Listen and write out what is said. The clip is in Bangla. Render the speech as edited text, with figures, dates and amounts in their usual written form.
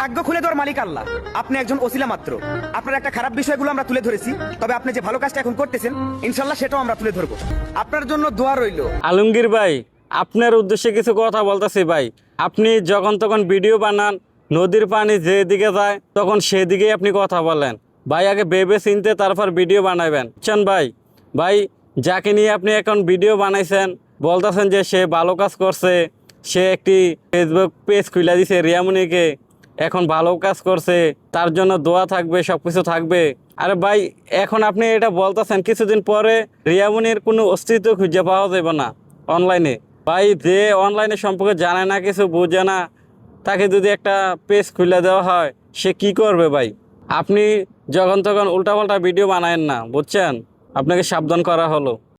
ভাগ্য খুলে দেওয়ার মালিক আল্লাহ। আপনি একজন ওসিলা মাত্র। আপনার একটা খারাপ বিষয়গুলো আমরা তুলে ধরেছি, তবে আপনি যে ভালো কাজটা এখন করতেছেন ইনশাল্লাহ সেটাও আমরা তুলে ধরবো। আপনার জন্য দোয়া রইল। আলমগীর ভাই, আপনার উদ্দেশ্যে কিছু কথা বলতেছি ভাই। আপনি যখন তখন ভিডিও বানান, নদীর পানি যেদিকে যায় তখন সেদিকেই আপনি কথা বলেন ভাই। আগে ভেবে চিনতে তারপর ভিডিও বানাবেন, বুঝছেন ভাই? ভাই, যাকে নিয়ে আপনি এখন ভিডিও বানাইছেন, বলতেছেন যে সে ভালো কাজ করছে, সে একটি ফেসবুক পেজ খুলে দিছে রিয়ামনিকে, এখন ভালো কাজ করছে, তার জন্য দোয়া থাকবে, সব কিছু থাকবে। আরে ভাই, এখন আপনি এটা বলতেছেন, কিছুদিন পরে রিয়ামনির কোনো অস্তিত্ব খুঁজে পাওয়া যাবে না অনলাইনে। ভাই, যে অনলাইনে সম্পর্কে জানে না, কিছু বোঝে না, তাকে যদি একটা পেজ খুলে দেওয়া হয়, সে কি করবে ভাই? আপনি যখন তখন উল্টাপাল্টা ভিডিও বানায়েন না, বুঝছেন? আপনাকে সাবধান করা হলো।